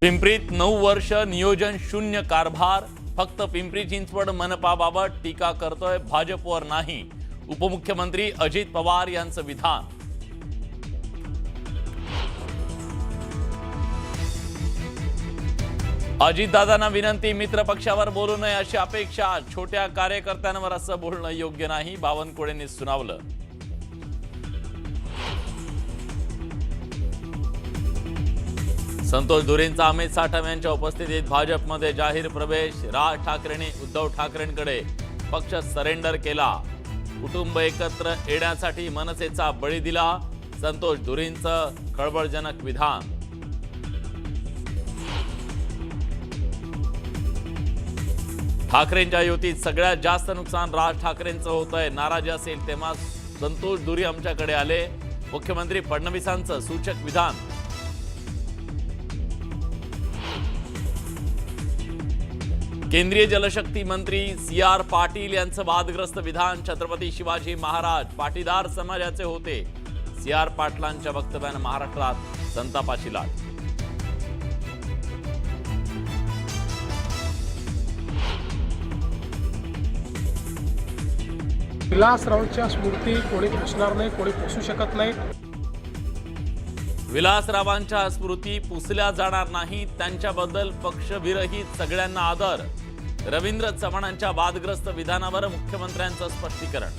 पिंपरीत 9 वर्ष नियोजन शून्य कारभार. फक्त पिंपरी चिंचवड मनपाबाबत टीका करतोय भाजपवर नाही. उपमुख्यमंत्री अजित पवार यांचं विधान. अजितदादांना विनंती, मित्र पक्षावर बोलू नये अशी अपेक्षा. छोट्या कार्यकर्त्यांवर असं बोलणं योग्य नाही, बावनकुळेंनी सुनावलं. संतोष धुरेंचा अमित साठम यांच्या उपस्थितीत भाजपमध्ये जाहीर प्रवेश. राज ठाकरेंनी उद्धव ठाकरेंकडे पक्ष सरेंडर केला. कुटुंब एकत्र येण्यासाठी मनसेचा बळी दिला. संतोष धुरेंचं खळबळजनक विधान. ठाकरेंच्या युतीत सगळ्यात जास्त नुकसान राज ठाकरेंचं होतंय. नाराजी असेल तेव्हा संतोष धुरे आमच्याकडे आले. मुख्यमंत्री फडणवीसांचं सूचक विधान. केंद्रीय जलशक्ती मंत्री सी.आर. पाटील यांचं वादग्रस्त विधान. छत्रपती शिवाजी महाराज पाटीदार समाजाचे होते. सी.आर. पाटलांच्या वक्तव्यानं महाराष्ट्रात संतापाची लाट. विलासरावांच्या स्मृती कोणी पुसणार नाही, कोणी पुसू शकत नाही. विलासरावांच्या स्मृती पुसल्या जाणार नाही. त्यांच्याबद्दल पक्षविरहित सगळ्यांना आदर. रवींद्र चव्हाणांच्या वादग्रस्त विधानावर मुख्यमंत्र्यांचं स्पष्टीकरण.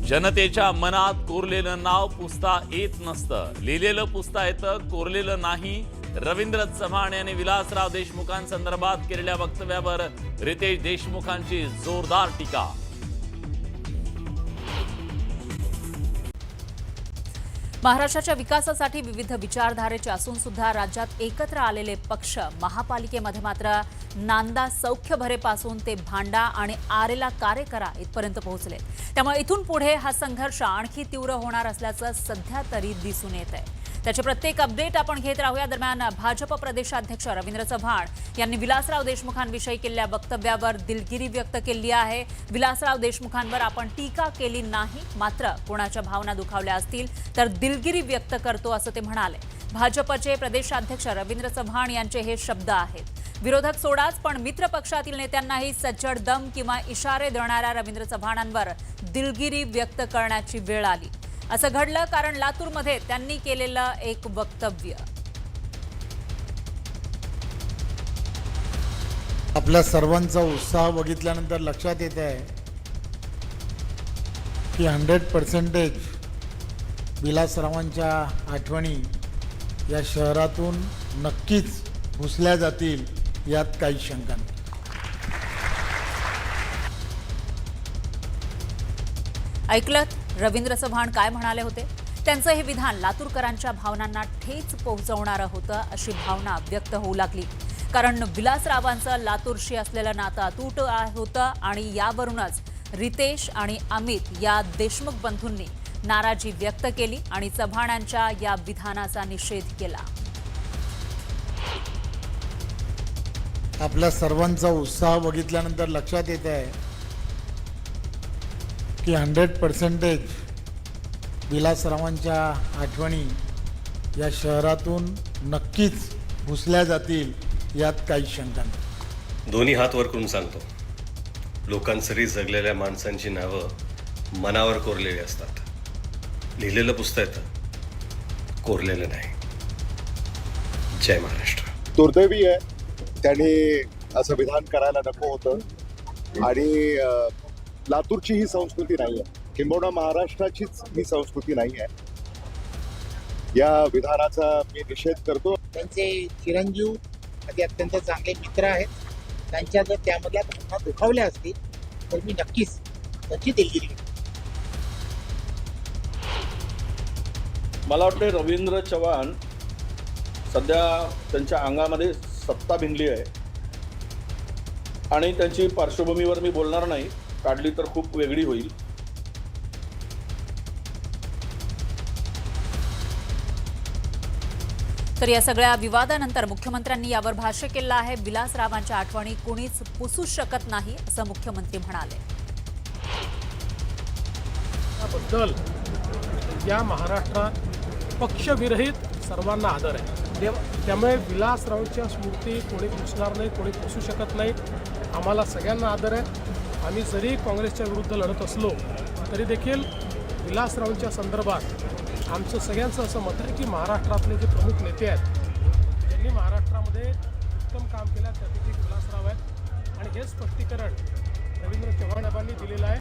जनतेच्या मनात कोरलेलं नाव पुसता येत नसतं, लिहिलेलं पुसता येतं, कोरलेलं नाही. रवींद्र चव्हाण यांनी विलासराव देशमुखांसंदर्भात केलेल्या वक्तव्यावर रितेश देशमुखांची जोरदार टीका. महाराष्ट्राच्या विकासासाठी विविध विचारधारेचे असून सुद्धा राज्यात एकत्र आलेले पक्ष महापालिकेमध्ये मात्र नांदा सौख्यभरेपासून ते भांडा आणि आरेला कार्य करा इथपर्यंत पोहोचले. त्यामुळे इथून पुढे हा संघर्ष आणखी तीव्र होणार असल्याचं सध्या तरी दिसून येत आहे. त्याचे प्रत्येक अपडेट आपण घेत राहूया. दरम्यान भाजप प्रदेशाध्यक्ष रवींद्र चव्हाण यांनी विलासराव देशमुखांविषयी केलेल्या वक्तव्यावर दिलगिरी व्यक्त केली आहे. विलासराव देशमुखांवर आपण टीका केली नाही, मात्र कोणाच्या भावना दुखावल्या असतील तर दिलगिरी व्यक्त करतो असं ते म्हणाले. भाजपचे प्रदेशाध्यक्ष रवींद्र चव्हाण यांचे हे शब्द आहेत. विरोधक सोडाच पण मित्र पक्षातील नेत्यांनाही सज्जड दम किंवा इशारे देणाऱ्या रवींद्र चव्हाणांवर दिलगिरी व्यक्त करण्याची वेळ आली. असं घडलं कारण लातूरमध्ये त्यांनी केलेलं एक वक्तव्य. आपल्या सर्वांचा उत्साह बघितल्यानंतर लक्षात येत आहे की 100% विलासरावांच्या आठवणी या शहरातून नक्कीच पुसल्या जातील, यात काही शंका नाही. ऐकलत रवींद्र चव्हाण काय म्हणाले होते. त्यांचं हे विधान लातूरकरांच्या भावनांना ठेच पोहोचवणारं होतं अशी भावना व्यक्त होऊ लागली. कारण विलासरावांचं लातूरशी असलेलं नातं अतूट होतं आणि यावरूनच रितेश आणि अमित या देशमुख बंधूंनी नाराजी व्यक्त केली आणि चव्हाणांच्या या विधानाचा निषेध केला. आपल्या सर्वांचा उत्साह बघितल्यानंतर लक्षात येत आहे की 100% विलासरावांच्या आठवणी या शहरातून नक्कीच पुसल्या जातील, यात काही शंका नाही. दोन्ही हात वर करून सांगतो, लोकांसरी जगलेल्या माणसांची नावं मनावर कोरलेली असतात. लिहिलेलं पुसता येतं, कोरलेलं नाही. जय महाराष्ट्र. दुर्दैवी आहे, त्यांनी असं विधान करायला नको होतं. आणि लातूरची ही संस्कृती नाही आहे, किंबहुना महाराष्ट्राचीच ही संस्कृती नाही आहे. या विधानाचा मी निषेध करतो. त्यांचे चिरंजीव ते अत्यंत चांगले मित्र आहेत. त्यांच्या जर त्यामधल्या भावना दुखावल्या असतील तर मी नक्कीच त्यांची दिलगिरी. मला वाटते रवींद्र चव्हाण सध्या त्यांच्या अंगामध्ये सत्ता भिनली आहे आणि त्यांची पार्श्वभूमीवर मी बोलणार नाही, काढली तर खूप वेगळी होईल. तर या सगळ्या विवादानंतर मुख्यमंत्र्यांनी यावर भाष्य केलं आहे. विलासरावांच्या आठवणी कोणीच पुसू शकत नाही असं मुख्यमंत्री म्हणाले. त्याबद्दल या महाराष्ट्रात पक्षविरहित सर्वांना आदर आहे. त्यामुळे विलासरावांच्या स्मृती कोणी पुसणार नाही, कोणी पुसू शकत नाही. आम्हाला सगळ्यांना आदर आहे. आम्ही जरी काँग्रेसच्या विरुद्ध लढत असलो तरी देखील विलासरावांच्या संदर्भात आमचं सगळ्यांचं असं मत आहे की महाराष्ट्रातले जे प्रमुख नेते आहेत ज्यांनी महाराष्ट्रामध्ये उत्तम काम केलं त्यापैकी विलासराव आहेत आणि हे स्पष्टीकरण रवींद्र चव्हाण साहेबांनी दिलेलं आहे.